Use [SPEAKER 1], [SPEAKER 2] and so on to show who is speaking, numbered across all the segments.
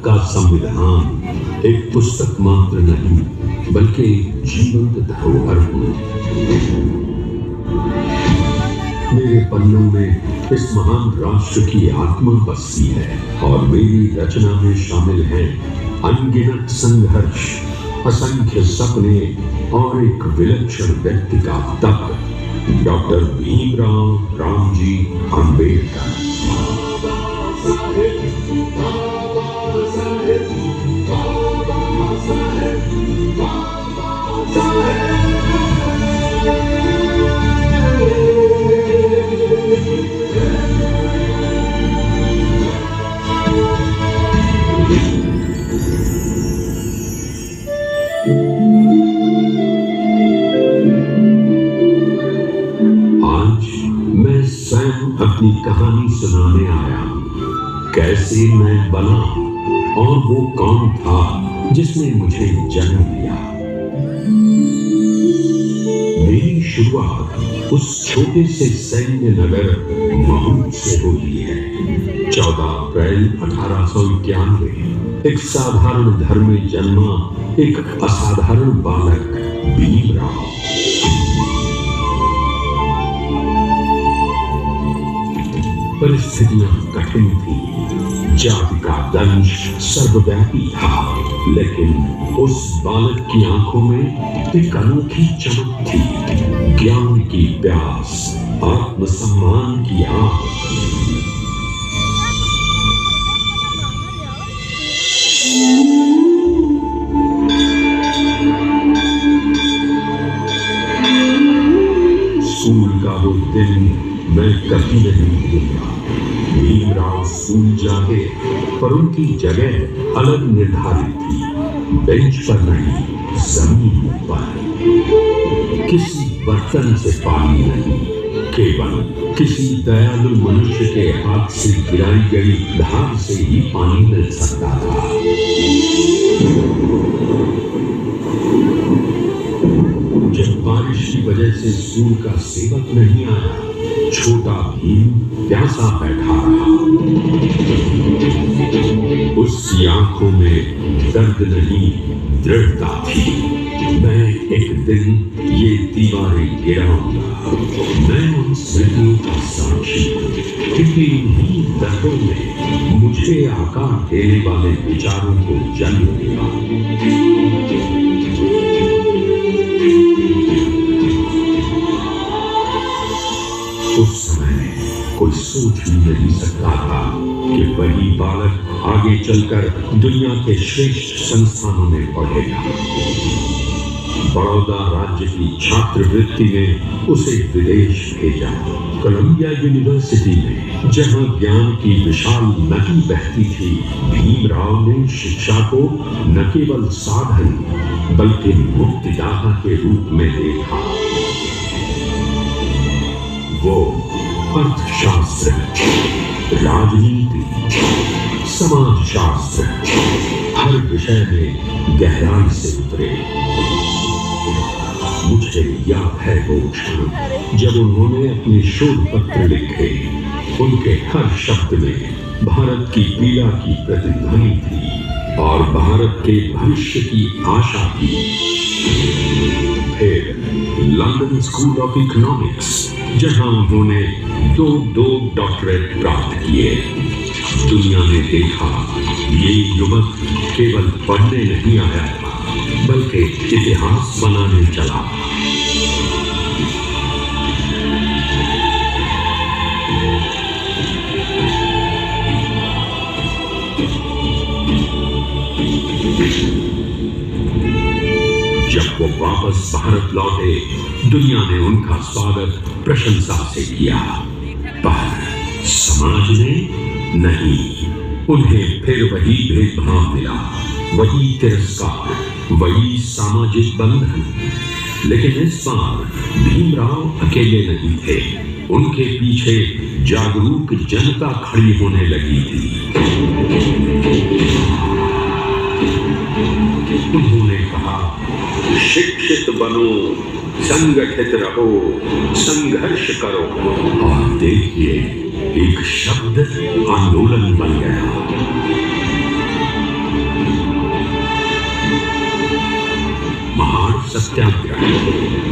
[SPEAKER 1] का संविधान एक पुस्तक मात्र नहीं बल्कि जीवंत धरोहर हूँ। मेरे पन्नों में इस महान राष्ट्र की आत्मा बसती है और मेरी रचना में शामिल हैं अनगिनत संघर्ष, असंख्य सपने और एक विलक्षण व्यक्ति का तप, डॉक्टर भीमराव रामजी आंबेडकर। अपनी कहानी सुनाने आया हूं, कैसे मैं बना और वो कौन था जिसने मुझे जन्म दिया। मेरी शुरुआत उस छोटे से सैन्य नगर महू से हुई है। 14 अप्रैल 1891 एक साधारण घर में जन्मा एक असाधारण बालक भीमराव। परिस्थितियां कठिन थी, जाति का दंश सर्वव्यापी था, लेकिन उस बालक की आंखों में एक अनोखी चमक थी, ज्ञान की प्यास, आत्मसम्मान की आग। स्कूल का वो दिन मैं कभी नहीं भूलूंगा। भीमराव स्कूल जाते, पर उनकी जगह अलग निर्धारित थी, बेंच पर नहीं, जमीन पर। किसी बर्तन से पानी नहीं, केवल किसी दयालु मनुष्य के हाथ से गिराई गई धार से ही पानी मिल सकता था। जब बारिश की वजह से स्कूल का सेवक नहीं आया, छोटा भीम प्यासा बैठा रहा। उसकी आंखों में दर्द नहीं, दृढ़ता थी। मैं एक दिन ये दीवारें गिराऊंगा। मैं उन स्मृतियों का साक्षी हूँ, क्योंकि इन्हीं दर्दों ने मुझे आकार देने वाले विचारों को जन्म दिया। उस समय कोई सोच भी नहीं सकता था कि वही बालक आगे चलकर दुनिया के श्रेष्ठ संस्थानों में पढ़ेगा। बड़ौदा राज्य की छात्रवृत्ति ने उसे विदेश भेजा। कोलंबिया यूनिवर्सिटी में, जहां ज्ञान की विशाल नदी बहती थी, भीमराव ने शिक्षा को न केवल साधन बल्कि मुक्तिदाता के रूप में देखा। वो अर्थशास्त्र, राजनीति, समाजशास्त्र, हर विषय में गहराई से उतरे। मुझे याद है वो क्षण जब उन्होंने अपने शोध पत्र लिखे। उनके हर शब्द में भारत की पीड़ा की प्रतिध्वनि थी और भारत के भविष्य की आशा थी। फिर लंदन स्कूल ऑफ इकोनॉमिक्स, जहां उन्होंने दो डॉक्टरेट प्राप्त किए। दुनिया ने देखा ये युवक केवल पढ़ने नहीं आया था, बल्कि इतिहास बनाने चला। जब वो वापस भारत लौटे, दुनिया ने उनका स्वागत प्रशंसा से किया, पर समाज ने नहीं। उन्हें फिर वही भेदभाव मिला, वही तिरस्कार, वही सामाजिक बंधन। लेकिन इस बार भीमराव अकेले नहीं थे, उनके पीछे जागरूक जनता खड़ी होने लगी थी। उन्होंने कहा, शिक्षित बनो, संगठित रहो, संघर्ष करो। और देखिए, एक शब्द आंदोलन बन गया।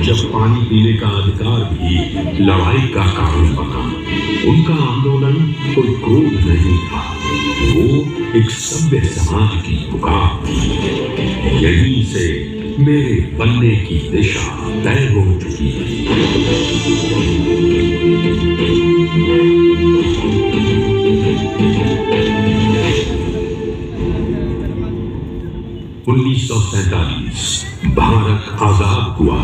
[SPEAKER 1] जब पानी पीने का अधिकार भी लड़ाई का कारण बना, उनका आंदोलन कोई क्रोध नहीं था, वो एक सभ्य समाज की पुकार थी। यहीं से मेरे बनने की दिशा तय हो चुकी थी। 1947 भारत आजाद हुआ।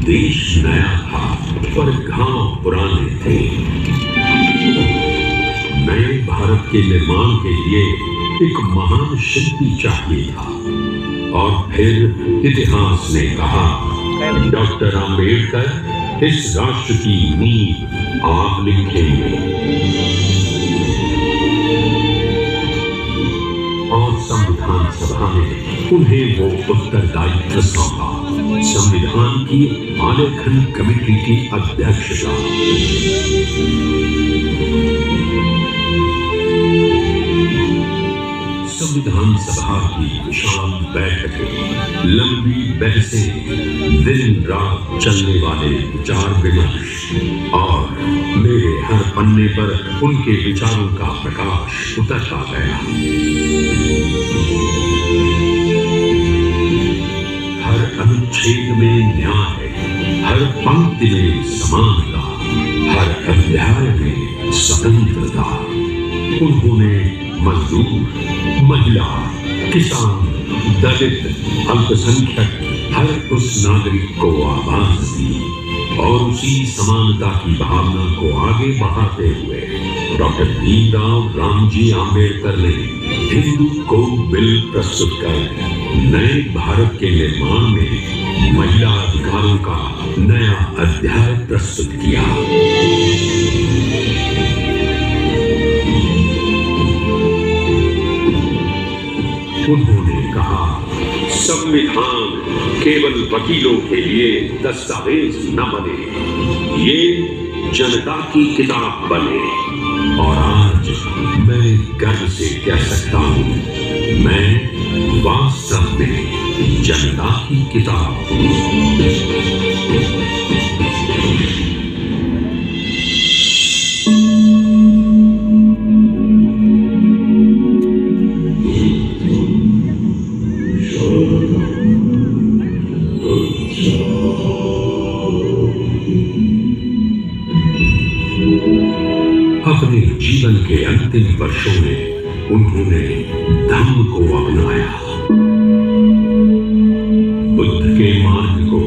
[SPEAKER 1] देश नया था पर गांव पुराने थे। नए भारत के निर्माण के लिए एक महान शिल्पी चाहिए था। और फिर इतिहास ने कहा, डॉक्टर आम्बेडकर इस राष्ट्र की नींव आप लिखेंगे। और संविधान सभा ने उन्हें वो उत्तरदायित्व सौंपा, संविधान की आलेखन कमेटी की अध्यक्षता। संविधान सभा की विशाल बैठकें, लंबी बहसें, दिन रात चलने वाले विचार विमर्श, और मेरे हर पन्ने पर उनके विचारों का प्रकाश उतरता गया। हर अनुच्छेद में न्याय, हर पंक्ति में समानता, हर अध्याय में स्वतंत्रता। उन्होंने मजदूर, महिला, किसान, दलित, अल्पसंख्यक हर उस नागरिक को आवाज दी। और उसी समानता की भावना को आगे बढ़ाते हुए डॉक्टर भीमराव रामजी आम्बेडकर ने हिंदू कोड बिल प्रस्तुत कर नए भारत के निर्माण में महिला अधिकारों का नया अध्याय प्रस्तुत किया। उन्होंने कहा, संविधान केवल वकीलों के लिए दस्तावेज न बने, ये जनता की किताब बने। और आज मैं गर्व से कह सकता हूँ, मैं वास्तव में जनता की किताब हूँ। अपने जीवन के अंतिम वर्षों में उन्होंने धम्म को अपनाया, बुद्ध के मार्ग को,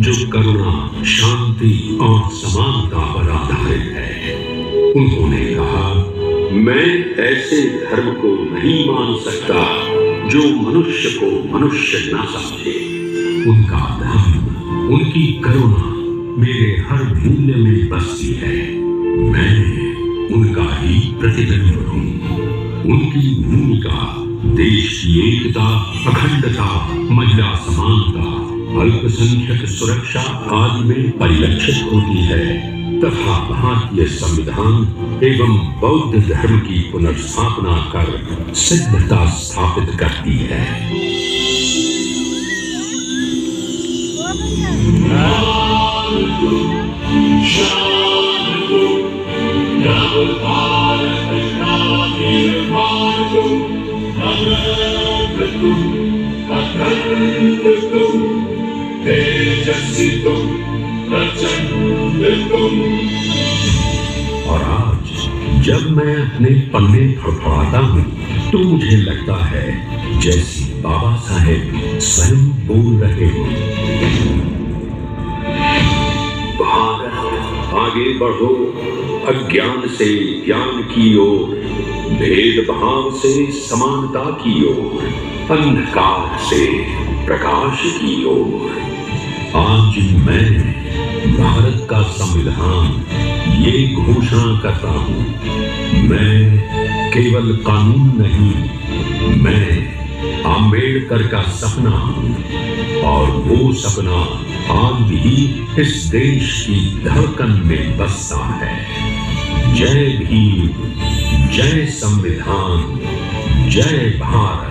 [SPEAKER 1] जो करुणा, शांति और समानता पर आधारित है। उन्होंने कहा, मैं ऐसे धर्म को नहीं मान सकता जो मनुष्य को मनुष्य न समझे। उनका धर्म, उनकी करुणा मेरे हर मूल्य में बसती है। मैं उनका ही प्रतिबिंब हूँ। उनकी भूमिका देश की एकता, अखंडता, महिला समानता, अल्पसंख्यक सुरक्षा आदि में परिलक्षित होती है तथा भारतीय संविधान एवं बौद्ध धर्म की पुनर्स्थापना कर सिद्धता स्थापित करती है। और आज जब मैं अपने पन्ने फड़फड़ाता हूँ तो मुझे लगता है जैसे बाबा साहेब स्वयं बोल रहे हो। भारत आगे बढ़ो, अज्ञान से ज्ञान की ओर, भेदभाव से समानता की ओर, अंधकार से प्रकाश की ओर। आज मैं भारत का संविधान ये घोषणा करता हूँ, मैं केवल कानून नहीं, मैं आम्बेडकर अम्बेडकर का सपना, और वो सपना आज भी इस देश की धड़कन में बसता है। जय भीम, जय संविधान, जय भारत।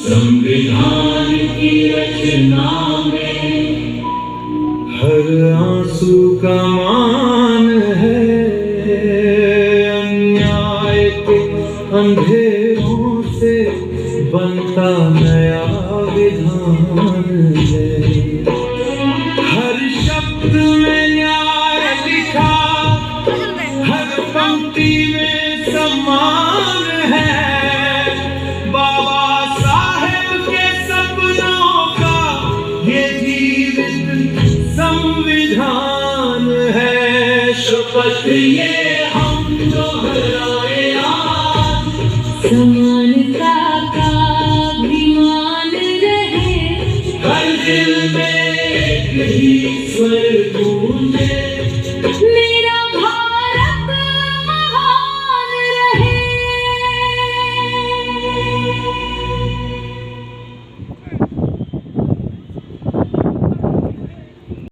[SPEAKER 2] संविधान की रचना में हर आंसू का मान है, अन्याय के अंधेरों से बनता नया विधान है। हर शब्द में न्याय लिखा, हर पंक्ति में सम्मान है। बाबा साहेब के सपनों का ये जीवित संविधान है। शपथ ये हम दोहराए आज,
[SPEAKER 3] समानता का अभिमान रहे,
[SPEAKER 2] हर दिल में एक ही स्वर गूंजे।